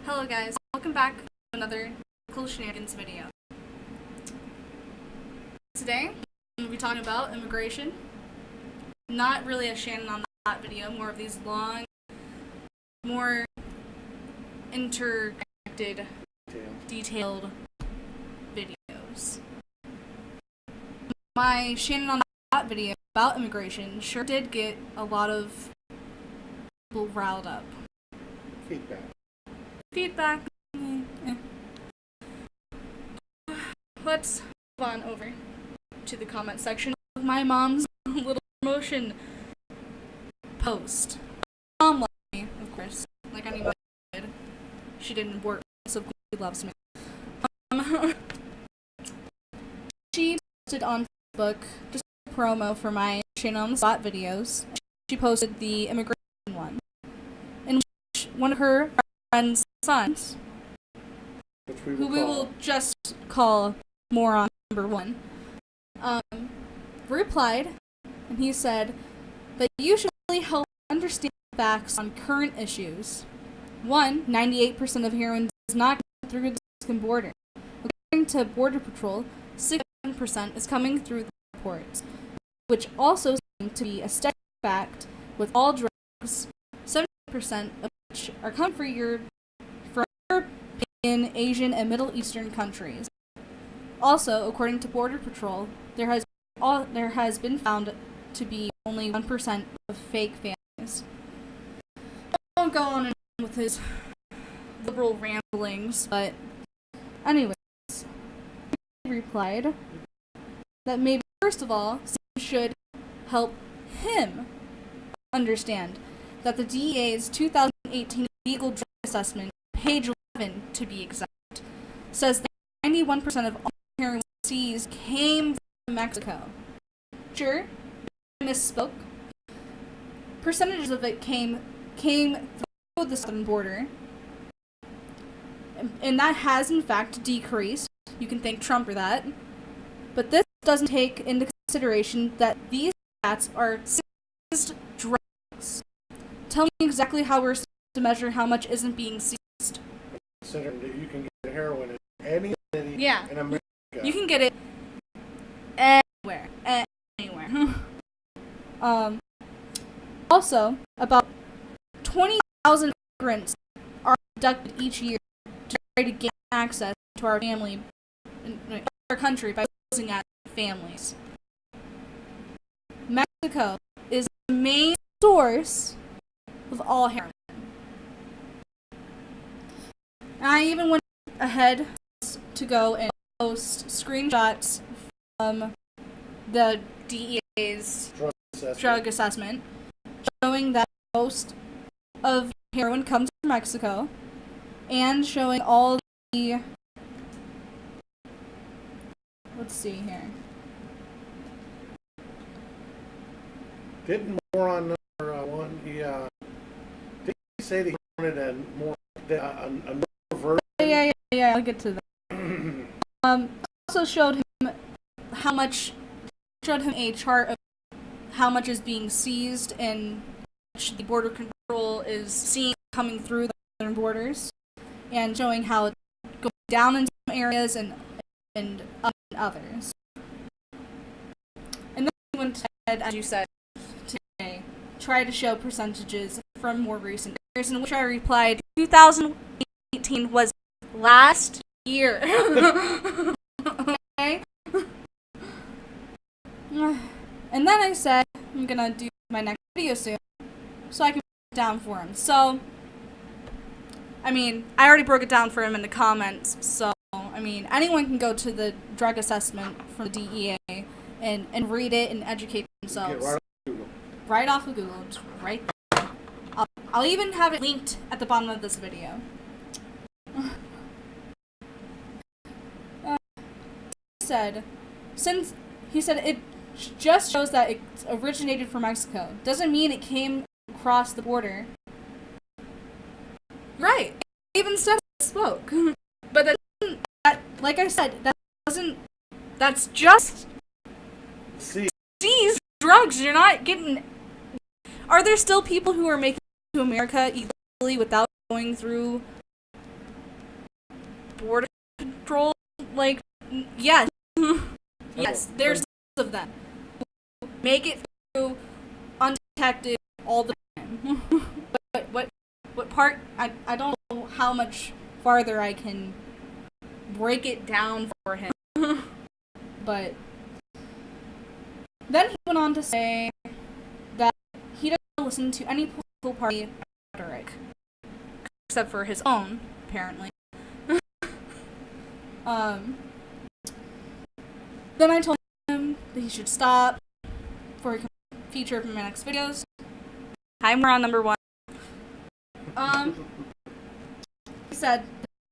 Hello guys, welcome back to another cool Shenanigans video. Today, we'll be talking about immigration. Not really a Shannon on that video, more of these long, more interconnected, detailed videos. My Shannon on that video about immigration sure did get a lot of people riled up. Feedback. Let's move on over to the comment section of my mom's little promotion post. Mom loves me, of course, like anybody did. She didn't work, so she loves me. She posted on Facebook just a promo for my Shannon on the Spot videos. She posted the immigration one, in which one of her friends' sons, who we will just call Moron number 1, replied, and he said that you should really help understand facts on current issues. 1, 98% of heroin does not come through the Mexican border. According to Border Patrol, 67% is coming through the ports, which also seems to be a steady fact with all drugs, 70% of which are coming from European, Asian, and Middle Eastern countries. Also, according to Border Patrol, there has been found to be only 1% of fake families. I won't go on and on with his liberal ramblings, but anyways, he replied that maybe first of all, should help him understand that the DEA's 2018 legal drug assessment, page 11 to be exact, says that 91% of all heroin seized came from Mexico. Sure, I misspoke. Percentages of it came through the southern border, and that has in fact decreased. You can thank Trump for that. But this doesn't take into consideration that these stats are seized drugs. Tell me exactly how we're supposed to measure how much isn't being seized. Considering that you can get heroin in any city in America. You can get it anywhere. Also, about 20,000 immigrants are abducted each year to try to gain access to our family, our country, by closing at families. Mexico is the main source of all heroin. I even went ahead to go and post screenshots from the DEA's drug assessment, showing that most of heroin comes from Mexico, and showing all the... Let's see here. Didn't Moron number 1, did he say that he wanted a more version? Yeah, I'll get to that. Also showed him a chart of how much is being seized and the Border Control is seeing coming through the southern borders, and showing how it's going down in some areas and up in others. And then he went ahead, as you said, today, try to show percentages from more recent years, in which I replied, 2018 was last year. Okay? And then I said, I'm gonna do my next video soon, so I can break it down for him. So, I mean, I already broke it down for him in the comments, so, I mean, anyone can go to the drug assessment from the DEA and read it and educate themselves. Right off of Google, just right there. I'll even have it linked at the bottom of this video. He said it just shows that it originated from Mexico. Doesn't mean it came across the border. Right. I even said I spoke. But like I said, that's just seized drugs. You're not getting... Are there still people who are making it to America illegally without going through border control, like, yes. Yes, there's of them. Make it through undetected all the time. But what part, I don't know how much farther I can break it down for him. But then he went on to say that he doesn't listen to any political party rhetoric, except for his own, apparently. Then I told him that he should stop for a feature from my next videos. Hi, Moron number 1. He said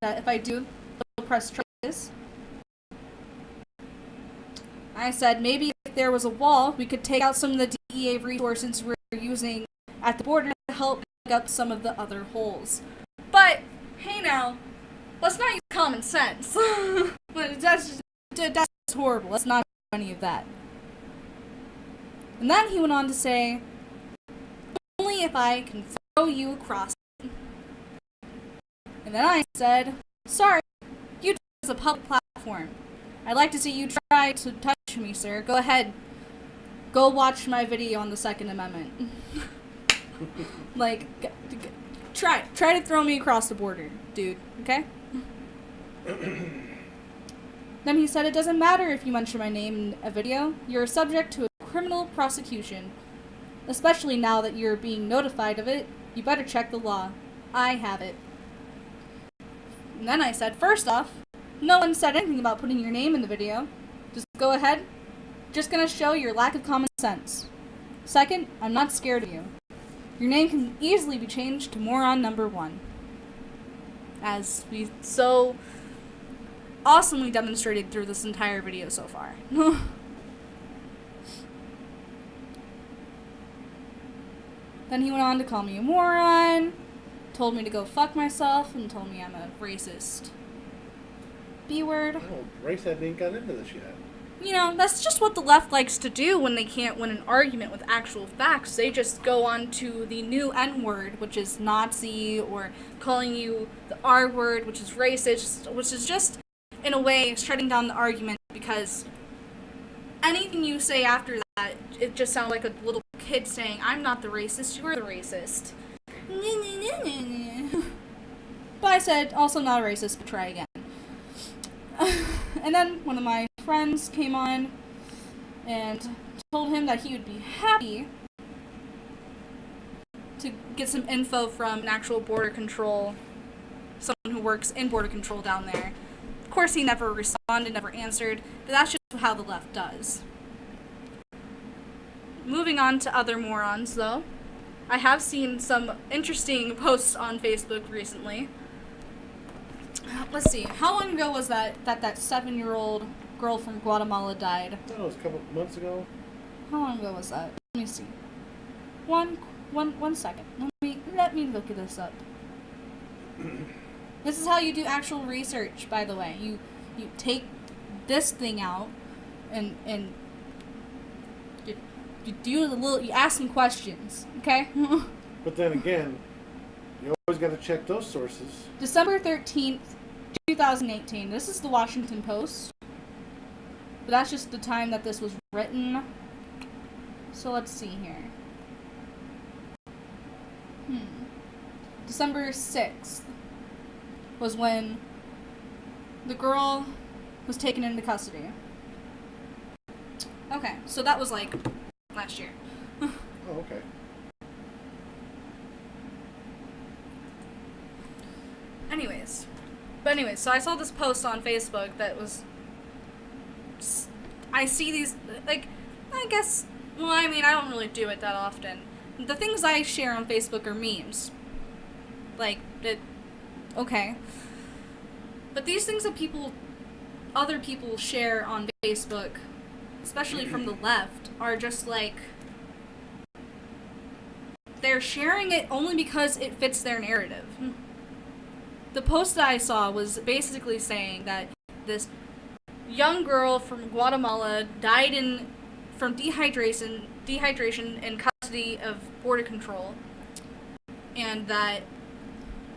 that if I do, he'll press charges. I said maybe if there was a wall, we could take out some of the DEA resources we're using at the border to help pick up some of the other holes. But, hey now, let's not use common sense. That's horrible. Let's not do any of that. And then he went on to say, only if I can throw you across. And then I said, sorry, YouTube is a public platform. I'd like to see you try to touch me, sir. Go ahead. Go watch my video on the Second Amendment. Like, try to throw me across the border, dude. Okay? Then he said, it doesn't matter if you mention my name in a video. You're subject to a criminal prosecution. Especially now that you're being notified of it, you better check the law. I have it. And then I said, first off, no one said anything about putting your name in the video. Just go ahead. Just gonna show your lack of common sense. Second, I'm not scared of you. Your name can easily be changed to Moron number 1. As we so awesomely demonstrated through this entire video so far. Then he went on to call me a moron, told me to go fuck myself, and told me I'm a racist. B-word. Oh, race hadn't even gotten into this yet. You know, that's just what the left likes to do when they can't win an argument with actual facts. They just go on to the new N-word, which is Nazi, or calling you the R-word, which is racist, which is just, in a way, shutting down the argument, because anything you say after that, it just sounds like a little kid saying, I'm not the racist, you're the racist. But I said, also not a racist, but try again. And then one of my friends came on and told him that he would be happy to get some info from an actual border control, someone who works in border control down there. Of course, he never responded, never answered, but that's just how the left does. Moving on to other morons, though, I have seen some interesting posts on Facebook recently. Let's see, how long ago was that 7-year-old girl from Guatemala died? That was a couple months ago. How long ago was that? Let me see. One second. Let me look this up. This is how you do actual research, by the way. You take this thing out and you ask some questions, okay? But then again, you always got to check those sources. December 13th, 2018. This is the Washington Post. But that's just the time that this was written. So let's see here. December 6th was when the girl was taken into custody. Okay, so that was like last year. Oh, okay. Anyways, so I saw this post on Facebook that was, I see these, like, I guess, well, I mean, I don't really do it that often. The things I share on Facebook are memes. Like, okay. But these things that other people share on Facebook, especially from the left, are just like, they're sharing it only because it fits their narrative. The post that I saw was basically saying that this young girl from Guatemala died from dehydration in custody of border control, and that,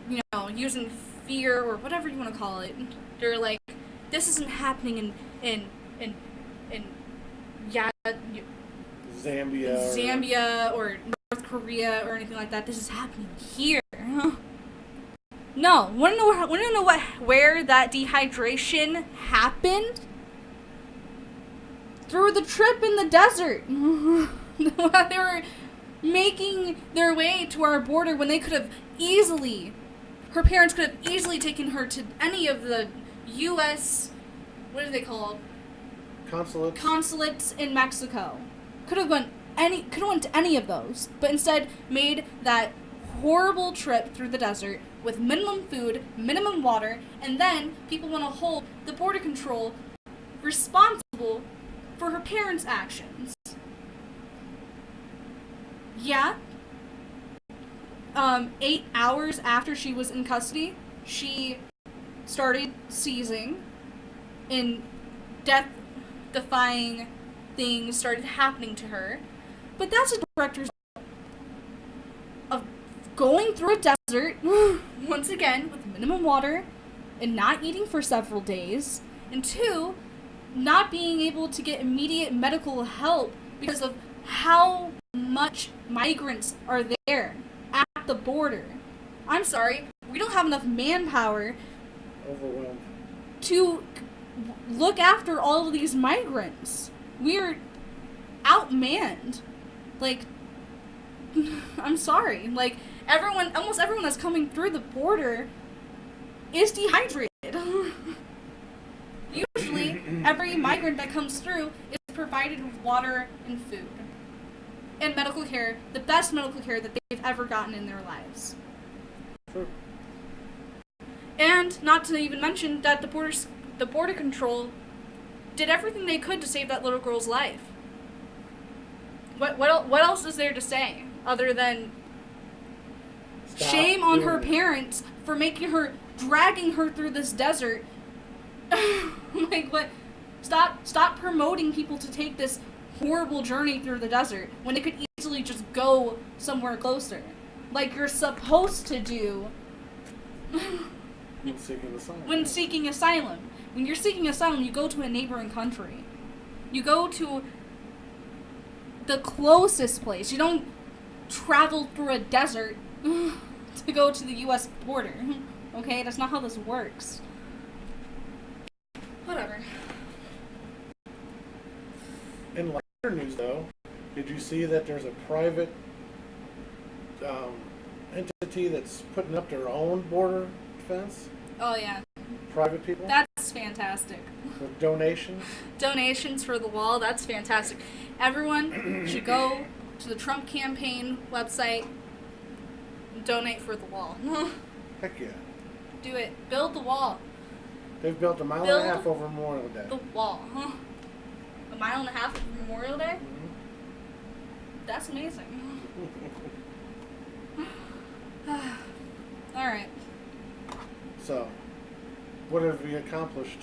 you know, using fear or whatever you want to call it. They're like, this isn't happening in Zambia or North Korea or anything like that. This is happening here. No, want to know where that dehydration happened? Through the trip in the desert. They were making their way to our border when they could have easily, her parents could have easily taken her to any of the U.S., what are they called? Consulates in Mexico. Could have went to any of those, but instead made that horrible trip through the desert with minimum food, minimum water, and then people want to hold the border control responsible for her parents' actions. Yeah. 8 hours after she was in custody, she started seizing, and death-defying things started happening to her. But that's a director's of going through a desert, once again, with minimum water, and not eating for several days, and 2, not being able to get immediate medical help because of how much migrants are there at the border. I'm sorry, we don't have enough manpower overwhelmed to look after all of these migrants. We're outmanned. Like, I'm sorry. Like, almost everyone that's coming through the border is dehydrated. Usually, every migrant that comes through is provided with water and food. And medical care, the best medical care that they've ever gotten in their lives. Sure. And not to even mention that the border control did everything they could to save that little girl's life. What else is there to say other than shame on her parents for dragging her through this desert? Like, what? Stop promoting people to take this horrible journey through the desert when they could easily just go somewhere closer, like you're supposed to do when seeking asylum. When you're seeking asylum, you go to a neighboring country. You go to the closest place. You don't travel through a desert to go to the U.S. border. Okay, that's not how this works. Whatever. In lighter news, though, did you see that there's a private entity that's putting up their own border fence? Oh, yeah. Private people? That's fantastic. With donations? Donations for the wall, that's fantastic. Everyone should go to the Trump campaign website and donate for the wall. Heck yeah. Do it. Build the wall. They've built a mile and a half over Memorial Day. The wall. A mile and a half over Memorial Day? Mm-hmm. That's amazing. Alright. So, what have we accomplished?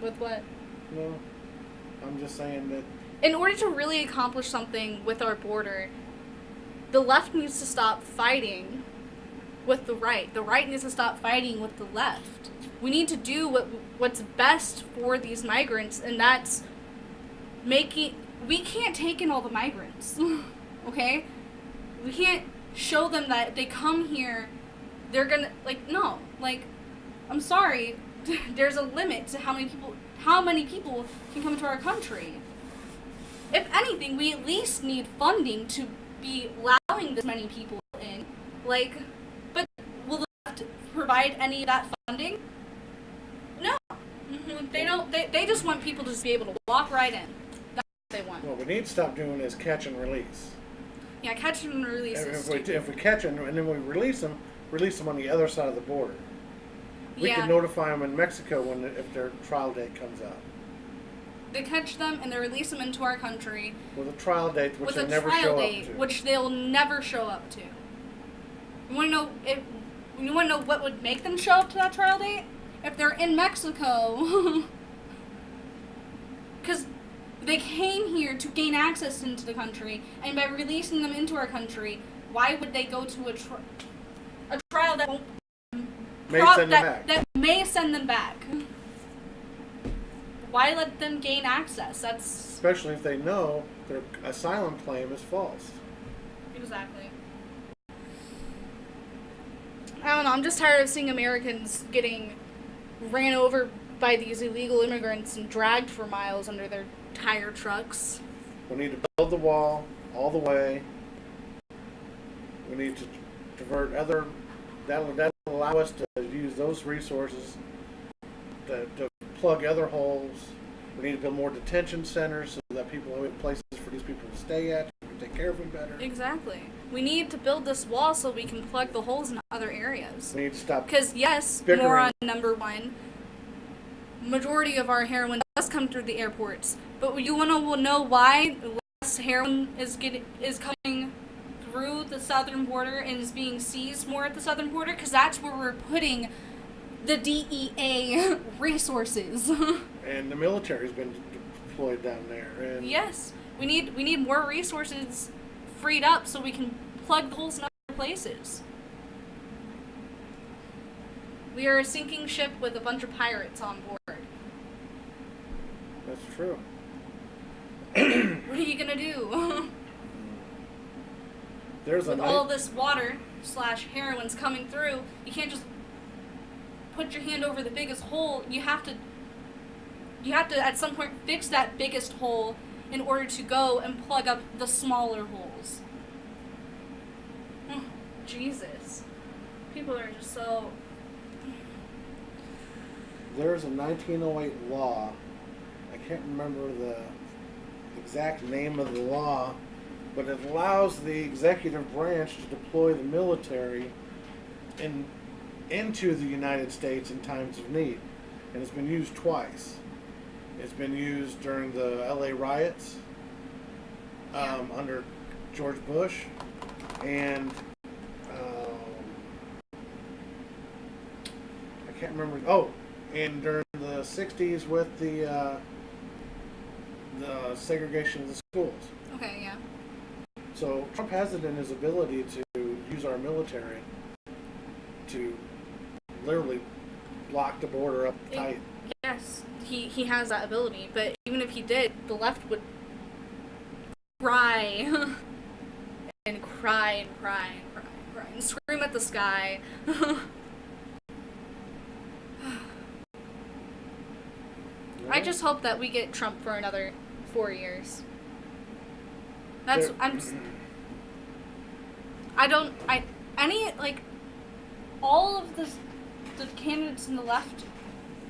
With what? No, I'm just saying that in order to really accomplish something with our border, the left needs to stop fighting with the right. The right needs to stop fighting with the left. We need to do what's best for these migrants, and that's we can't take in all the migrants, okay? We can't show them that they come here, they're gonna, no, I'm sorry, there's a limit to how many people can come into our country. If anything, we at least need funding to be allowing this many people in, but will the left provide any of that funding? No. They don't. They just want people to just be able to walk right in. That's what they want. what we need to stop doing is catch and release. Yeah, catch and release is If we catch them and then we release them on the other side of the border. We can notify them in Mexico if their trial date comes up. They catch them and they release them into our country With a trial date, which they'll never show up to. Which they'll never show up to. You want to know what would make them show up to that trial date? If they're in Mexico, because they came here to gain access into the country, and by releasing them into our country, Why would they go to a trial that won't that may send them back? Why let them gain access? That's especially if they know their asylum claim is false. Exactly. I don't know. I'm just tired of seeing Americans getting ran over by these illegal immigrants and dragged for miles under their tire trucks. We need to build the wall all the way. We need to divert other. That'll allow us to use those resources to plug other holes. We need to build more detention centers so that people have places for these people to stay at. We can take care of them better. Exactly. We need to build this wall so we can plug the holes in other areas. We need to stop. Because yes, bickering. Moron number one. Majority of our heroin does come through the airports, but you want to know why less heroin is coming through the southern border and is being seized more at the southern border? Because that's where we're putting the DEA resources. And the military's been deployed down there. And yes, we need more resources freed up so we can plug the holes in other places. We are a sinking ship with a bunch of pirates on board. That's true. What are you gonna do? With all this water / heroin's coming through, you can't just put your hand over the biggest hole. You have to at some point fix that biggest hole in order to go and plug up the smaller holes. Jesus. People are just so... There's a 1908 law. I can't remember the exact name of the law, but it allows the executive branch to deploy the military into the United States in times of need. And it's been used twice. It's been used during the LA riots under George Bush, and I can't remember. Oh, and during the 60s with the segregation of the schools. Okay, yeah. So Trump has it in his ability to use our military to literally lock the border up tight. Yes, he has that ability, but even if he did, the left would cry and cry and cry and cry and cry and scream at the sky. I just hope that we get Trump for another 4 years. All of the candidates in the left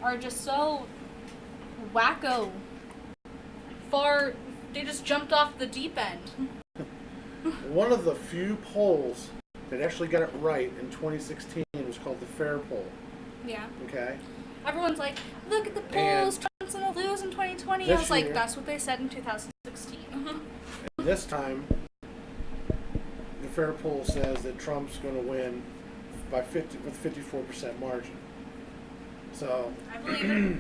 are just so wacko. They just jumped off the deep end. One of the few polls that actually got it right in 2016 was called the Fair Poll. Yeah. Okay. Everyone's like, look at the polls, Trump's gonna lose in 2020. I was like, that's what they said in 2016. And this time, the Fair Poll says that Trump's going to win with 54% margin. So I believe it.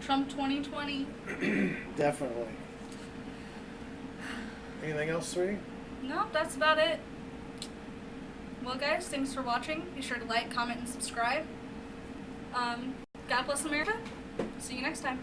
Trump 2020. Definitely. Anything else, sweetie? No, that's about it. Well, guys, thanks for watching. Be sure to like, comment, and subscribe. God bless America. See you next time.